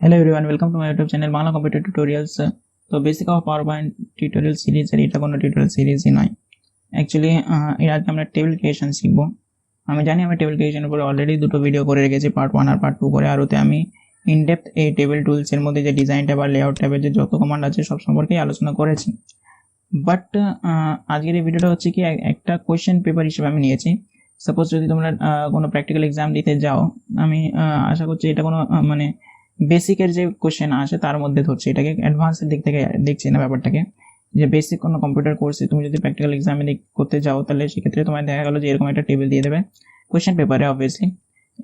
Hello everyone, welcome to my YouTube channel Bangla Computer Tutorials. তো basic of PowerPoint tutorial series এর এটা কোনো tutorial সিরিজই নয় actually. এর আগে আমরা টেবিল ক্রিয়েশন শিখব। আমি জানি আমি টেবিল ক্রিয়েশনের উপরে অলরেডি দুটো ভিডিও করে রেখেছি, পার্ট 1 আর পার্ট 2 করে। আর ওতে আমি ইন ডেপথ এই টেবিল টুলস এর মধ্যে যে ডিজাইন ট্যাব আর লেআউট ট্যাবের যে যত কমান্ড আছে সব সম্পর্কে আলোচনা করেছি। বাট আজকের এই ভিডিওটা হচ্ছে কি একটা কোয়েশ্চেন পেপার হিসেবে আমি নিয়েছি। সাপোজ যদি তোমরা কোনো প্র্যাকটিক্যাল এক্সাম দিতে যাও, আমি আশা করছি এটা কোনো মানে বেসিকের যে কোশ্চেন আসে তার মধ্যে ধরছে, এটাকে অ্যাডভান্সের দিক থেকে দেখছি না ব্যাপারটাকে। যে বেসিক কোনো কম্পিউটার কোর্সে তুমি যদি প্র্যাকটিক্যাল এক্সামে করতে যাও, তাহলে সেক্ষেত্রে তোমার দেখা গেলো যে এরকম একটা টেবিল দিয়ে দেবে কোশ্চেন পেপারে অবভিয়াসলি,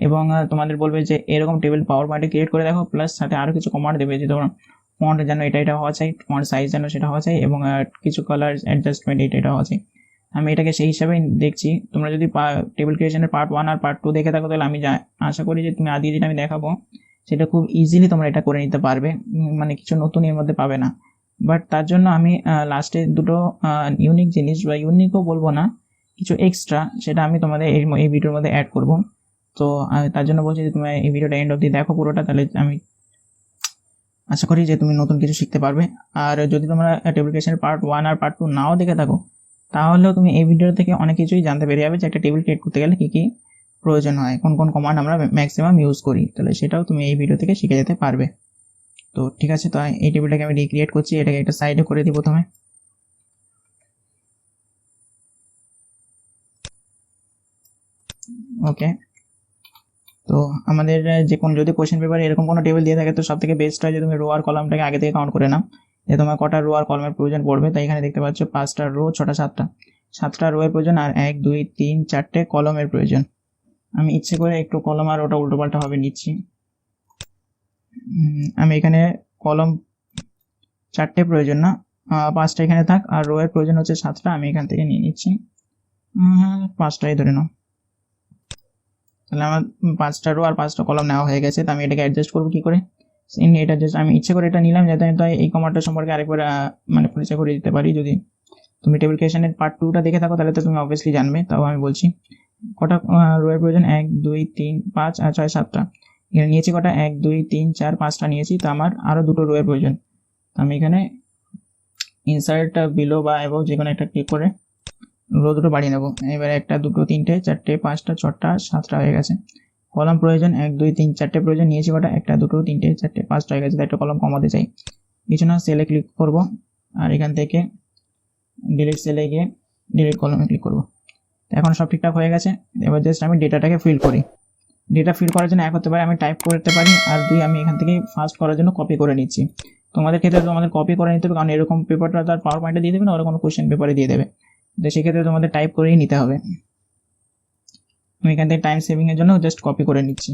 এবং তোমাদের বলবে যে এরকম টেবিল পাওয়ার পয়েন্টে ক্রিয়েট করে দেখো, প্লাস সাথে আরও কিছু কমান্ড দেবে যে তোমার ফন্ট যেন এটা হওয়া চাই, ফন্ট সাইজ যেন সেটা হওয়া চাই, এবং কিছু কালার অ্যাডজাস্টমেন্ট এটা হওয়া চাই। আমি এটাকে সেই হিসাবে দেখছি। তোমরা যদি টেবিল ক্রিয়েশনের পার্ট 1 আর পার্ট 2 দেখে থাকো, তাহলে আমি আশা করি যে তুমি আজকে যেটা আমি দেখাবো সেটা খুব ইজিলি তোমরা এটা করে নিতে পারবে, মানে কিছু নতুন এর মধ্যে পাবে না। বাট তার জন্য আমি লাস্টে দুটো ইউনিক জিনিস, বা ইউনিকও বলবো না, কিছু এক্সট্রা, সেটা আমি তোমাদের এই ভিডিওর মধ্যে অ্যাড করব। তো তার জন্য বলছি যে তুমি এই ভিডিওটা এন্ড অবধি দেখো পুরোটা, তাহলে আমি আশা করি যে তুমি নতুন কিছু শিখতে পারবে। আর যদি তোমরা টেবিল ক্রিয়েশনের পার্ট 1 আর পার্ট 2 নাও দেখে থাকো, তাহলেও তুমি এই ভিডিও থেকে অনেক কিছুই জানতে পেরে যাবে যে একটা টেবিল ক্রিয়েট করতে গেলে কী কী প্রয়োজন হয়, কোন কোন কমান্ড আমরা ম্যাক্সিমাম ইউজ করি, তাহলে সেটাও তুমি এই ভিডিও থেকে শিখে যেতে পারবে। তো ঠিক আছে, তো এই টেবিলটাকে আমি রিক্রিয়েট করছি, এটাকে একটা সাইডে করে দিই প্রথমে। ওকে, তো আমাদের যে কোনো যদি কোশ্চেন পেপারে এরকম কোনো টেবিল দিয়ে থাকে, তো সব থেকে বেস্ট হয় যে তুমি রো আর কলামটাকে আগে থেকে কাউন্ট করে নাও যে তোমার কটা রো আর কলামের প্রয়োজন পড়বে। তাই এখানে দেখতে পাচ্ছ 5টা রো, 6টা 7টা রো এর প্রয়োজন, আর 1 2 3 4টে কলমের প্রয়োজন। আমি ইচ্ছে করে একটু কলম আর ওটা উল্টোপাল্টা ভাবে নিচ্ছি। আমি এখানে কলম 4টে প্রয়োজন না, 5টা এখানে থাক, আর রো এর প্রয়োজন হচ্ছে 7টা, আমি এখান থেকে নিয়ে নিচ্ছি 5টাই ধরে নাও। তাহলে আমার 5টা রো আর 5টা কলম নেওয়া হয়ে গেছে। তো আমি এটাকে অ্যাডজাস্ট করবো কি করে? এটা জাস্ট আমি ইচ্ছে করে এটা নিলাম যাতে আমি এই কমান্ডটা সম্পর্কে আরেকবার মানে পরিচয় করে দিতে পারি। যদি তুমি টেবিল ক্রিয়েশনের পার্ট 2টা দেখে থাকো, তাহলে তো তুমি অবভিয়াসলি জানবে, তাও আমি বলছি। কটা রো এর প্রয়োজন? 1 2 3 5 আর 6 7টা। এখানে নিয়েছি কটা? 1 2 3 4 5টা নিয়েছি, তো আমার আরও দুটো রো এর প্রয়োজন। তো আমি এখানে ইনসার্ট বিলো বা এবং যে কোনো একটা ক্লিক করে রো দুটো বাড়িয়ে নেবো। এবারে 1টা 2টো 3টে 4টে 5টা 6টা 7টা হয়ে গেছে। কলম প্রয়োজন 1 2 3 4টে প্রয়োজন, নিয়েছি কটা? 1টা 2টো 3টে 4টে 5টা হয়ে গেছে। তাই একটা কলম কমাতে চাই, কিছু না, সেলে ক্লিক করব, আর এখান থেকে ডিলিট সেলে গিয়ে ডিলিট কলমে ক্লিক করব। এখন সব ঠিকঠাক হয়ে গেছে। এবার জাস্ট আমি ডেটাটাকে ফিল করি। ডেটা ফিল করার জন্য 1 হতে পারে আমি টাইপ করতে পারি, আর 2 আমি এখান থেকে ফার্স্ট করার জন্য কপি করে নিচ্ছি। তোমাদের ক্ষেত্রে তোমাদের কপি করে নিতে হবে, কারণ এরকম পেপারটা তার পাওয়ার পয়েন্টে দিয়ে দেবে না, ওরা কোনো কোশ্চেন পেপারে দিয়ে দেবে, তো সেক্ষেত্রে তোমাদের টাইপ করেই নিতে হবে। আমি এখান থেকে টাইম সেভিংয়ের জন্য জাস্ট কপি করে নিচ্ছি।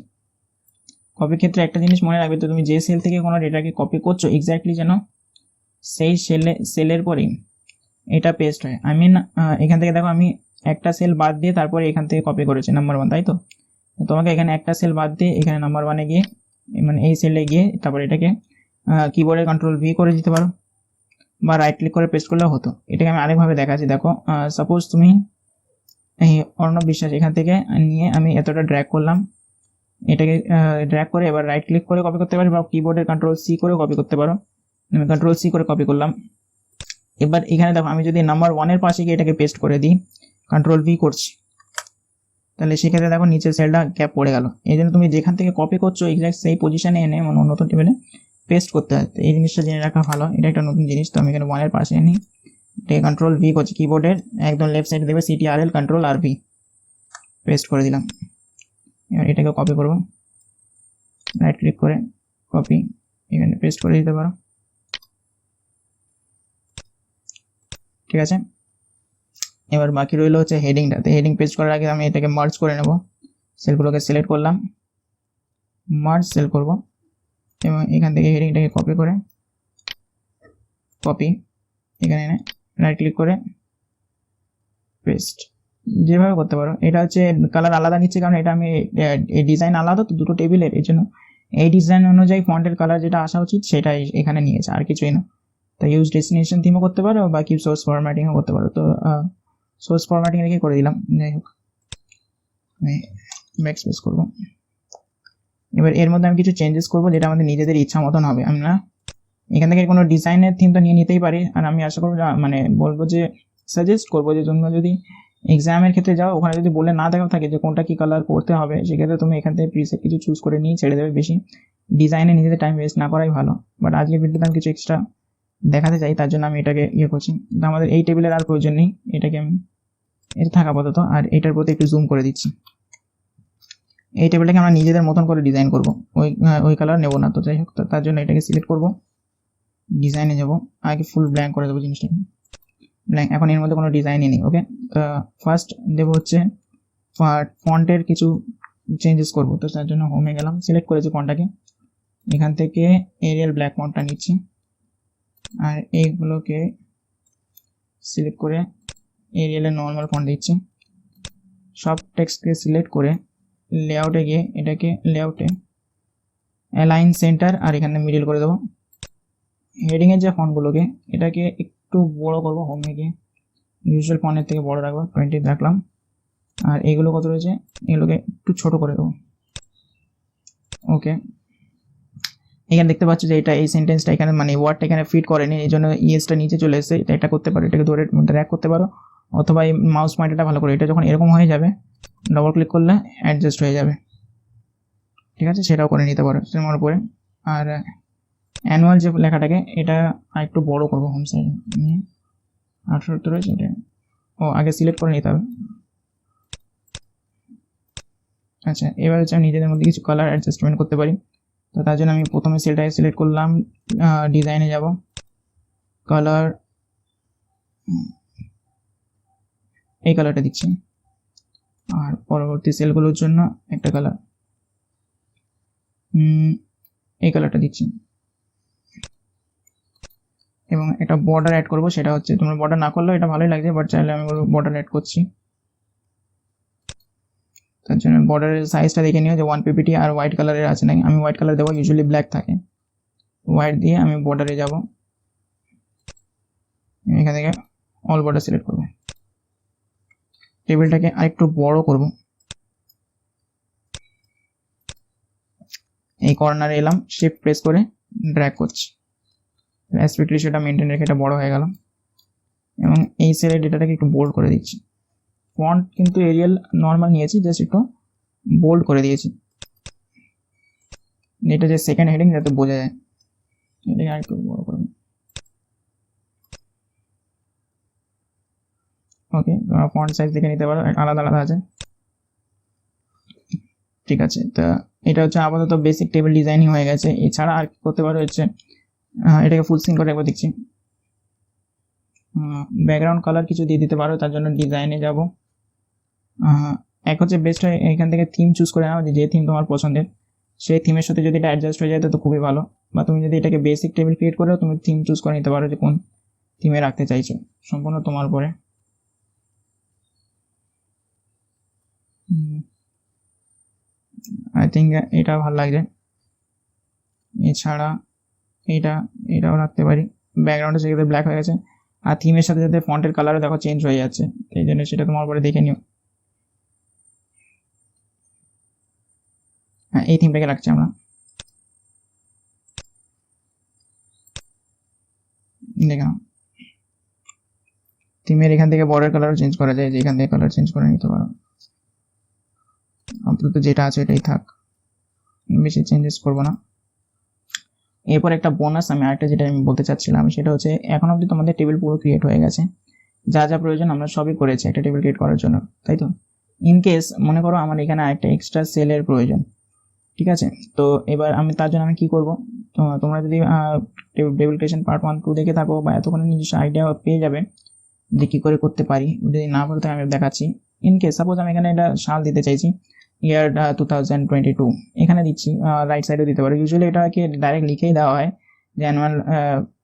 কপির ক্ষেত্রে একটা জিনিস মনে রাখবে, তো তুমি যে সেল থেকে কোনো ডেটাকে কপি করছো এক্স্যাক্টলি যেন সেই সেলের পরেই এটা পেস্ট হয়। আই মিন এখান থেকে দেখো আমি একটা সেল বাদ দিয়ে তারপরে এখান থেকে কপি করেছি নাম্বার 1, তাই তো? তোমাকে এখানে একটা সেল বাদ দিয়ে এখানে নাম্বার 1-এ গিয়ে, মানে এই সেলে গিয়ে তারপরে এটাকে কিবোর্ডে কন্ট্রোল ভি করে দিতে পারো, বা রাইট ক্লিক করে পেস্ট করলেও হতো। এটাকে আমি আরেকভাবে দেখাচ্ছি, দেখো। সাপোজ তুমি এই অর্ণব বিশ্বাস এখান থেকে নিয়ে আমি এতটা ড্র্যাগ করলাম, এটাকে ড্র্যাগ করে এবার রাইট ক্লিক করে কপি করতে পারি, বা কিবোর্ডের কন্ট্রোল সি করে কপি করতে পারো। আমি কন্ট্রোল সি করে কপি করলাম। এবার এখানে দেখো আমি যদি নাম্বার 1-এর পাশে গিয়ে এটাকে পেস্ট করে দিই, কন্ট্রোল ভি করছি, তাহলে সেক্ষেত্রে দেখো নিচের সেলটা গ্যাপ পড়ে গেল। এই জন্য তুমি যেখান থেকে কপি করছো এক্স্যাক্ট সেই পজিশনে এনে মানে নতুন টেবিলে পেস্ট করতে হয়। তো এই জিনিসটা জেনে রাখা ভালো, এটা একটা নতুন জিনিস। তো আমি এখানে 1-এর পাশে নিই, এটাকে কন্ট্রোল ভি করছি, কিবোর্ডের একদম লেফট সাইডে দেবে CTRL কন্ট্রোল আর ভি, পেস্ট করে দিলাম। এবার এটাকে কপি করব, রাইট ক্লিক করে কপি, এখানে পেস্ট করে দিতে পারো, ঠিক আছে। এবার বাকি রইল হচ্ছে হেডিংটা। তো হেডিং পেস্ট করার আগে আমি এটাকে মার্জ করে নেব, সেলগুলোকে সিলেক্ট করলাম, মার্জ সেল করব, এবং এখান থেকে হেডিংটাকে কপি করে কপি, এখানে এনে রাইট ক্লিক করে পেস্ট, যেভাবে করতে পারো। এটা হচ্ছে কালার আলাদা নিচ্ছে, কারণ এটা আমি এই ডিজাইন আলাদা তো দুটো টেবিলের, এই জন্য এই ডিজাইন অনুযায়ী ফন্টের কালার যেটা আসা উচিত সেটাই এখানে নিয়েছে, আর কিছুই না। তো ইউজ ডেস্টিনেশন থিমও করতে পারো, বাকি সোর্স ফরম্যাটিংও করতে পারো। তো সোর্স ফরম্যাটিং রেখে করে দিলাম, যাই হোক আমি ব্যাক স্পেস করবো। এবার এর মধ্যে আমি কিছু চেঞ্জেস করবো যেটা আমাদের নিজেদের ইচ্ছা মতন হবে। আমরা এখান থেকে কোনো ডিজাইনের থিম তো নিয়ে নিতেই পারি, আর আমি আশা করবো মানে বলবো যে সাজেস্ট করবো যে তোমরা যদি এক্সামের ক্ষেত্রে যাও, ওখানে যদি বলে না দেখা থাকে যে কোনটা কি কালার করতে হবে, সেক্ষেত্রে তুমি এখান থেকে প্রিসেট কিছু চুজ করে নিয়ে ছেড়ে দেবে। বেশি ডিজাইনে নিজেদের টাইম ওয়েস্ট না করাই ভালো। বাট আজকে ভিডিওতে আমি কিছু এক্সট্রা দেখাতে চাই, তার জন্য আমি এটাকে করছি। তো আমাদের এই টেবিলের আর প্রয়োজন নেই, এটাকে আমি এটা থাকা আপাতত, আর এটার প্রতি একটু জুম করে দিচ্ছি। এই টেবিলটাকে আমরা নিজেদের মতন করে ডিজাইন করব, ওই কালার নেবো না। তো যাই হোক, তার জন্য এটাকে সিলেক্ট করব, ডিজাইনে যাব, আগে ফুল ব্ল্যাঙ্ক করে দেবো জিনিসটাকে, ব্ল্যাঙ্ক। এখন এর মধ্যে কোনো ডিজাইনই নেই। ওকে, ফার্স্ট দেবো হচ্ছে ফন্টের কিছু চেঞ্জেস করব। তো তার জন্য হোমে গেলাম, সিলেক্ট করেছি ফন্টটাকে, এখান থেকে এরিয়াল ব্ল্যাক ফন্টটা নিচ্ছি, আর এইগুলোকে সিলেক্ট করে এরিয়ালের নর্মাল ফন্ট দিচ্ছি। সব টেক্সটকে সিলেক্ট করে লেআউটে গিয়ে এটাকে লেআউটে অ্যালাইন সেন্টার, আর এখানে মিডল করে দেবো। হেডিংয়ের যে ফন্টগুলোকে এটাকে একটু বড় করবো, হোমে গিয়ে ইউজুয়াল ফন্টের থেকে বড় রাখবো, 20 রাখলাম। আর এইগুলো কত রয়েছে, এগুলোকে একটু ছোট করে দেবো। ওকে, এখানে দেখতে পাচ্ছ যে এটা এই সেন্টেন্সটা এখানে মানে ওয়ার্ডটা এখানে ফিট করেনি, এই জন্য ইএসটা নিচে চলে এসেছে। এটা করতে পারো, এটাকে ধরে ড্র্যাগ করতে পারো, অথবা এই মাউস পয়েন্টারটা ভালো করে এটা যখন এরকম হয়ে যাবে ডবল ক্লিক করলে অ্যাডজাস্ট হয়ে যাবে। ঠিক আছে, সেটাও করে নিতে পারো তোমার উপরে। আর অ্যানুয়াল যে লেখাটাকে এটা আরেকটু বড় করবো, হোম সাইড নিয়ে 18 রয়েছে, এটা আগে সিলেক্ট করে নিতে হবে। আচ্ছা, এবার হচ্ছে আমি নিজেদের মধ্যে কিছু কালার অ্যাডজাস্টমেন্ট করতে পারি। তো তার জন্য আমি প্রথমে সেলটাকে সিলেক্ট করলাম, ডিজাইনে যাব, কালার এই কালারটা দিচ্ছি, আর পরবর্তী সেলগুলোর জন্য একটা কালার এই কালারটা দিচ্ছি, এবং একটা বর্ডার অ্যাড করবো। সেটা হচ্ছে তোমরা বর্ডার না করলেও এটা ভালোই লাগছে, বাট চাইলে আমি বর্ডার অ্যাড করছি। তার জন্য বর্ডারের সাইজটা দেখে নিও যে 1 ppt আর হোয়াইট কালারের আছে নাকি। আমি হোয়াইট কালার দেবো, ইউজুয়ালি ব্ল্যাক থাকে। হোয়াইট দিয়ে আমি বর্ডারে যাব, এখান থেকে অল বর্ডার সিলেক্ট করব, টেবিলটাকে আরেকটু বড় করব। এই কর্নারে এলাম, শিফট প্রেস করে ড্র্যাগ করছি, অ্যাসপেক্ট রেশিওটা মেনটেন রেখে এটা বড় হয়ে গেল। এবং এই সেলের ডেটাটাকে একটু বোল্ড করে দিচ্ছি। ফন্ট কিন্তু এরিয়াল নর্মাল নিয়েছি, জাস্ট একটু বোল্ড করে দিয়েছি, এটা যে সেকেন্ড হেডিং যাতে বোঝা যায়। এটাকে আরেকটু বড় করব। ওকে, তোমরা ফন্ট সাইজ দেখে নিতে পারো, আলাদা আলাদা আছে। ঠিক আছে, তা এটা হচ্ছে আপাতত বেসিক টেবিল ডিজাইনিং হয়ে গেছে। এছাড়া আর কি করতে পারো হচ্ছে এটাকে ফুল স্ক্রিন করে একবার দেখছি। ব্যাকগ্রাউন্ড কালার কিছু দিয়ে দিতে পারো, তার জন্য ডিজাইনে যাব। এক হচ্ছে বেস্ট হয় এখান থেকে থিম চুজ করে নাও, যে থিম তোমার পছন্দের, সেই থিমের সাথে যদি এটা অ্যাডজাস্ট হয়ে যায় তো খুবই ভালো। বা তুমি যদি এটাকে বেসিক টেবিল ক্রিয়েট করো, তুমি থিম চুজ করে নিতে পারো যে কোন থিমে রাখতে চাইছো, সম্পূর্ণ তোমার উপরে। আই থিঙ্ক এটা ভালো লাগছে। এছাড়া এটাও রাখতে পারি, ব্যাকগ্রাউন্ডে সেক্ষেত্রে ব্ল্যাক হয়ে গেছে, আর থিমের সাথে সাথে ফন্টের কালারও দেখো চেঞ্জ হয়ে যাচ্ছে, এই জন্য সেটা তোমার উপরে দেখে নিও। হ্যাঁ, এই থিমটাকে রাখছি আমরা। দেখো, থিমের এখান থেকে বর্ডার কালারও চেঞ্জ করা যায়, যে এখান থেকে কালার চেঞ্জ করে নিতে পারো। আপাতত যেটা আছে এটাই থাক, বেশি চেঞ্জেস করবো না। এরপর একটা বোনাস আমি আরেকটা যেটা আমি বলতে চাচ্ছিলাম, সেটা হচ্ছে এখন অবধি তোমাদের টেবিল পুরো ক্রিয়েট হয়ে গেছে, যা যা প্রয়োজন আমরা সবই করেছি একটা টেবিল ক্রিয়েট করার জন্য, তাই তো? ইন কেস মনে করো আমার এখানে আরেকটা এক্সট্রা সেলের প্রয়োজন, ঠিক আছে? তো এবার আমি তার জন্য আমি কি করব, তোমরা যদি টেবিল ক্রিয়েশন পার্ট 1 2 দেখে থাকো, বা এতক্ষণে নিজস্ব আইডিয়া পেয়ে যাবে যে কী করে করতে পারি। যদি না পারো তাহলে আমি দেখাচ্ছি। ইন কেস সাপোজ আমি এখানে এটা সাল দিতে চাইছি, ইয়ার 2022, এখানে দিচ্ছি, রাইট সাইডে দিতে পারো। ইউজুয়ালি এটাকে ডাইরেক্ট লিখেই দেওয়া হয় যে অ্যানুয়াল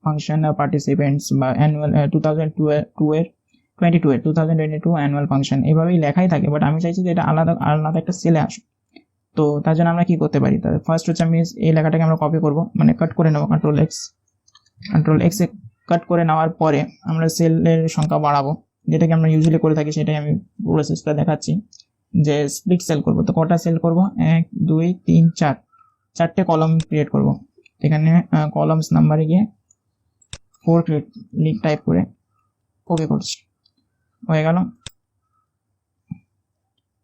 ফাংশন পার্টিসিপেন্টস, বা অ্যানুয়াল 2022 অ্যানুয়াল ফাংশন, এভাবেই লেখাই থাকে। বাট আমি চাইছি যে এটা আলাদা আলাদা একটা সেলে আসুক। তো তার জন্য আমরা কি করতে পারি, তার ফার্স্ট হচ্ছে আমি এই লেখাটাকে আমরা কপি করব, মানে কাট করে নেবো, কন্ট্রোল এক্স এ কাট করে নেওয়ার পরে আমরা সেলের সংখ্যা বাড়াবো, যেটাকে আমরা ইউজুয়ালি করে থাকি। সেটাই আমি প্রসেসটা দেখাচ্ছি, যে স্প্লিট সেল করব। তো কটা সেল করব, 1 2 3 4, চারটে কলাম ক্রিয়েট করব। এখানে কলামস নাম্বারে গিয়ে 4 ক্রিয়েট টাইপ করে ওকে করছি, হয়ে গেল।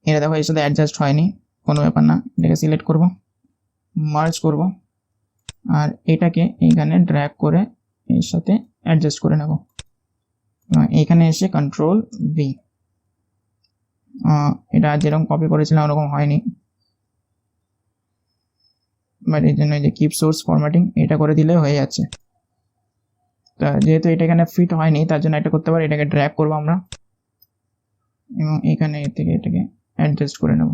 এটা দেখো এর সাথে অ্যাডজাস্ট হয়নি, কোনো ব্যাপার না, এটাকে সিলেক্ট করব, মার্জ করব, আর এটাকে এইখানে ড্র্যাগ করে এর সাথে অ্যাডজাস্ট করে নেব। এইখানে এসে কন্ট্রোল ভি, এটা যেরকম কপি করেছিলাম ওরকম হয়নি, বাট এই জন্য যে কিপ সোর্স ফরম্যাটিং এটা করে দিলে হয়ে যাচ্ছে। তা যেহেতু এটা এখানে ফিট হয়নি তার জন্য এটা করতে পারি, এটাকে ড্র্যাগ করবো আমরা এবং এখানে থেকে এটাকে অ্যাডজাস্ট করে নেব।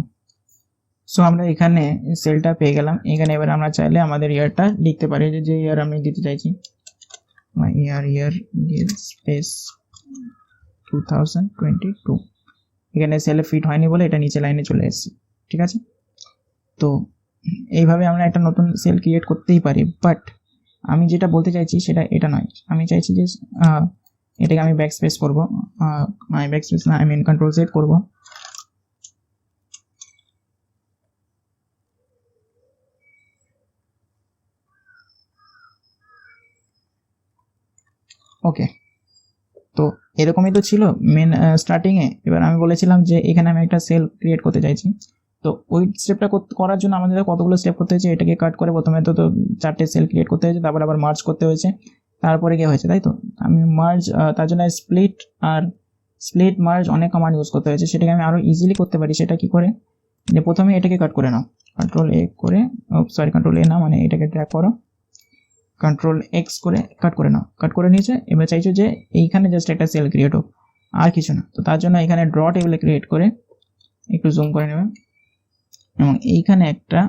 সো আমরা এখানে সেলটা পেয়ে গেলাম। এখানে এবার আমরা চাইলে আমাদের ইয়ারটা লিখতে পারি, যে ইয়ার আমি দিতে চাইছি, ইয়ার স্পেস 2022। এখানে সেলে ফিট হয়নি বলে এটা নিচে লাইনে চলে এসেছে, ঠিক আছে। তো এইভাবে আমরা একটা নতুন সেল ক্রিয়েট করতেই পারি, বাট আমি যেটা বলতে চাইছি সেটা এটা নয়। আমি চাইছি যে এটাকে আমি ব্যাক স্পেস করবো, ব্যাক স্পেস না, কন্ট্রোল সেট করবো, ওকে। তো এরকমই তো ছিল মেন স্টার্টিংয়ে। এবার আমি বলেছিলাম যে এখানে আমি একটা সেল ক্রিয়েট করতে চাইছি, তো ওই স্টেপটা করার জন্য আমাদের কতগুলো স্টেপ করতে হয়েছে। এটাকে কাট করে প্রথমে তো 4টে সেল ক্রিয়েট করতে হয়েছে, তারপর আবার মার্জ করতে হয়েছে, তারপরে কি হয়েছে, তাই তো। আমি মার্জ, তার জন্য স্প্লিট মার্জ অনেক কমান্ড ইউজ করতে হয়েছে। সেটাকে আমি আরও ইজিলি করতে পারি। সেটা কি করে, যে প্রথমে এটাকে কাট করে নাও, কন্ট্রোল এ করে, কন্ট্রোল এ না, মানে এটাকে ড্র্যাগ করো, কন্ট্রোল এক্স করে কাট করে নাও, কাট করে নিয়েছে। এবার চাইছো যে এইখানে জাস্ট একটা সেল ক্রিয়েট হোক, আর কিছু না। তো তার জন্য এখানে ড্র টেবিলে ক্রিয়েট করে একটু জুম করে নেবে এবং এইখানে একটা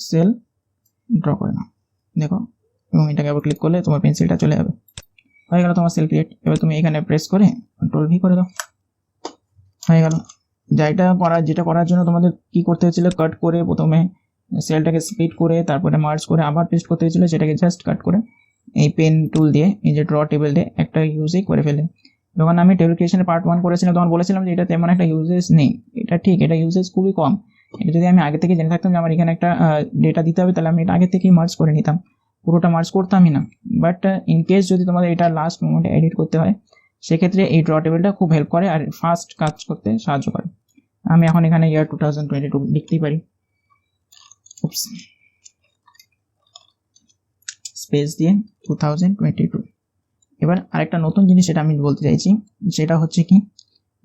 সেল ড্র করে নাও, দেখো, এবং এটাকে আবার ক্লিক করলে তোমার পেন্সিলটা চলে যাবে, হয়ে গেল তোমার সেল ক্রিয়েট। এবার তুমি এখানে প্রেস করে কন্ট্রোল ভি করে দাও, হয়ে গেল। যেটা করার জন্য তোমাদের কি করতে হয়েছিল, কাট করে প্রথমে সেলটাকে স্প্লিট করে তারপরে মার্জ করে আবার পেস্ট করতে হয়েছিল, সেটাকে জাস্ট কাট করে এই পেন টুল দিয়ে, এই যে ড্র টেবিল দিয়ে একটা ইউজই করে ফেলে। যখন আমি টেবিল ক্রিয়েশনের পার্ট 1 করেছিলাম তখন বলেছিলাম যে এটা তেমন একটা ইউজেস নেই। এটা ঠিক, এটা ইউজেস খুবই কম। এটা যদি আমি আগে থেকে জেনে থাকতাম যে আমার এখানে একটা ডেটা দিতে হবে, তাহলে আমি এটা আগে থেকেই মার্জ করে নিতাম, পুরোটা মার্জ করতামই না। বাট ইন কেস যদি তোমাদের এটা লাস্ট মোমেন্টে এডিট করতে হয়, সেক্ষেত্রে এই ড্র টেবিলটা খুব হেল্প করে আর ফাস্ট কাজ করতে সাহায্য করে। আমি এখন এখানে ইয়ার 2022 লিখতেই পারি, স্পেস দিয়ে 2022। এবার আরেকটা নতুন জিনিস সেটা আমি বলতে চাইছি, সেটা হচ্ছে কি,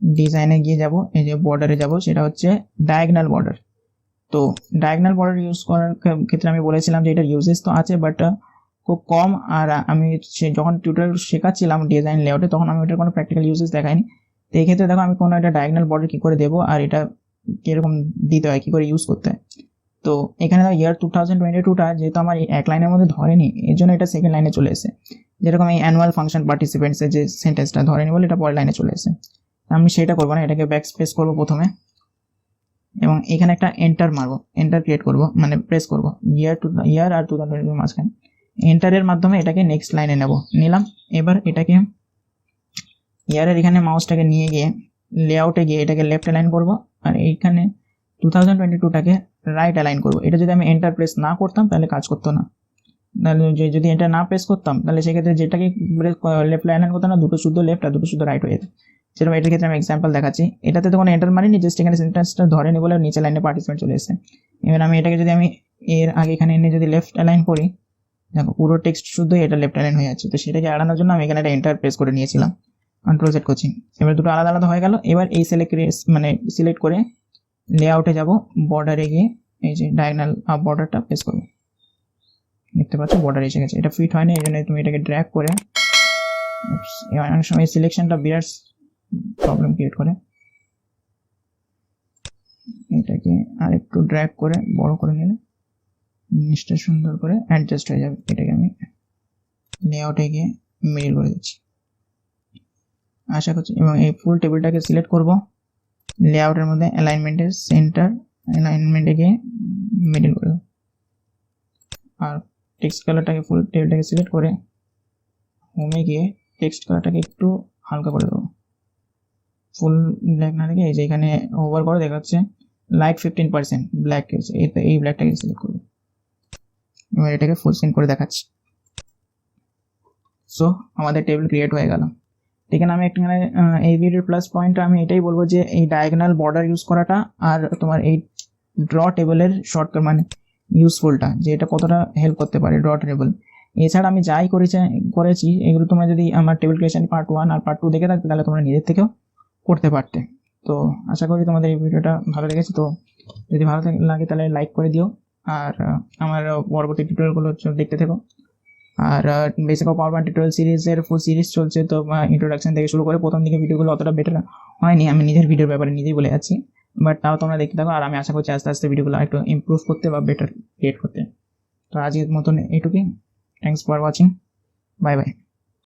ডিজাইনে গিয়ে যাব, এই যে বর্ডারে যাব, সেটা হচ্ছে ডায়াগনাল বর্ডার। তো ডায়াগনাল বর্ডার ইউজ করার ক্ষেত্রে আমি বলেছিলাম যে এটার ইউজেস তো আছে, বাট খুব কম। আর আমি যখন টিউটোরিয়াল শেখাচ্ছিলাম ডিজাইন লেআউটে, তখন আমি ওটার কোনো প্র্যাকটিক্যাল ইউজেস দেখাইনি। তো এই ক্ষেত্রে দেখো আমি কোনো একটা ডায়াগনাল বর্ডার কী করে দেবো আর এটা কীরকম দিতে হয়, কী করে ইউজ করতে হয়। তো এখানে ইয়ার 2022টা যেহেতু আমার এক লাইনের মধ্যে ধরেনি, এর জন্য এটা সেকেন্ড লাইনে চলে এসে, যেরকম এই অ্যানুয়াল ফাংশন পার্টিসিপেন্টসের যে সেন্টেন্সটা ধরেনি বলে এটা পরের লাইনে চলে এসে। আমি সেটা করবো না, এটাকে ব্যাক স্পেস করবো প্রথমে এবং এখানে একটা এন্টার মারবো, এন্টার ক্রিয়েট করবো, মানে প্রেস করবো ইয়ার আর 2022 মাঝখানে এন্টারের মাধ্যমে এটাকে নেক্সট লাইনে নিলাম। এবার এটাকে ইয়ারের এখানে মাউসটাকে নিয়ে গিয়ে লেআউটে গিয়ে এটাকে লেফট অ্যালাইন করবো আর এইখানে 2022টাকে রাইট অ্যালাইন করবো। এটা যদি আমি এন্টার প্রেস না করতাম তাহলে কাজ করতো না, তাহলে যদি এন্টার না প্রেস করতাম তাহলে সেক্ষেত্রে যেটাকে লেফট অ্যালাইন করতাম না, দুটো শুদ্ধ লেফট আর দুটো শুদ্ধ রাইট হয়ে যেত। যেরকম এটার ক্ষেত্রে আমি এক্সাম্পল দেখাচ্ছি, এটাতে তো কোনো এন্টার মারিনি, জাস্ট এখানে সেন্টেন্সটা ধরেনি বলে নিচে লাইনে পার্টিসিপেন্ট চলে এসেছে। এবার আমি এটাকে যদি আমি এর আগে এখানে এনে যদি লেফট অ্যালাইন করি, দেখো পুরো টেক্সট শুদ্ধই এটা লেফট অ্যালাইন হয়ে যাচ্ছে। তো সেটাকে এড়ানোর জন্য আমি এখানে একটা এন্টার প্রেস করে নিয়েছিলাম, কন্ট্রোল সেট করছি। এবার দুটো আলাদা আলাদা হয়ে গেল। এবার এই সিলেক্ট করে লেআউটে যাব, বর্ডারে গিয়ে এই যে ডায়াগনাল বর্ডারটা প্রেস করব, দেখতে পাচ্ছ বর্ডার এসে গেছে। এটা ফিট হয় না, এই জন্য তুমি এটাকে ড্র্যাগ করে, অনেক সময় সিলেকশনটা বিরাট প্রবলেম ক্রিয়েট করে, এটাকে আর একটু ড্র্যাগ করে বড় করে নিলে জিনিসটা সুন্দর করে অ্যাডজাস্ট হয়ে যাবে। এটাকে আমি লেআউটে গিয়ে মিডল করে দিচ্ছি আশা করছি। এবং এই ফুল টেবিলটাকে সিলেক্ট করব, লেআউটের মধ্যে অ্যালাইনমেন্টের সেন্টার, অ্যালাইনমেন্টে গিয়ে মিডল করে দেবো। আর টেক্সট কালারটাকে ফুল টেবিলটাকে সিলেক্ট করে হোমে গিয়ে টেক্সট কালারটাকে একটু হালকা করে দেবো, ফুল ব্ল্যাক না রেখে এই যে এখানে ওভার করে দেখাচ্ছে লাইট 15% ব্ল্যাক এই ব্ল্যাকটাকে সিলেক্ট করবো। এবার এটাকে ফুল স্ক্রিন করে দেখাচ্ছি। সো আমাদের টেবিল ক্রিয়েট হয়ে গেল। এখানে আমি এখানে এই ভিডিওর প্লাস পয়েন্ট আমি এটাই বলবো যে এই ডায়াগোনাল বর্ডার ইউজ করাটা আর তোমার এই ড্র টেবিলের শর্টকাট মানে ইউজফুলটা, যে এটা কতটা হেল্প করতে পারে ড্র টেবিল। এছাড়া আমি যাই করেছি এগুলো তোমরা যদি আমার টেবিল ক্রিয়েশন পার্ট 1 আর পার্ট 2 দেখে থাকতে তাহলে তোমরা নিজের থেকেও করতে পারতে। তো আশা করি তোমাদের এই ভিডিওটা ভালো লেগেছে। তো যদি ভালো লাগে তাহলে লাইক করে দিও, আর আমার পরবর্তী টিউটোরিয়ালগুলো দেখতে থেকো। আর basic of PowerPoint tutorial সিরিজের ফুল সিরিজ চলছে। তো ইন্ট্রোডাকশন থেকে শুরু করে প্রথম দিকে ভিডিওগুলো অতটা বেটার হয়নি, আমি নিজের ভিডিওর ব্যাপারে নিজেই বলে যাচ্ছি, বাট তাও তোমরা দেখতে থাকো। আর আমি আশা করছি আস্তে আস্তে ভিডিওগুলো একটু ইমপ্রুভ করতে বা বেটার ক্রিয়েট করতে। তো আজকের মতন এইটুকুই। Thanks for watching, bye bye.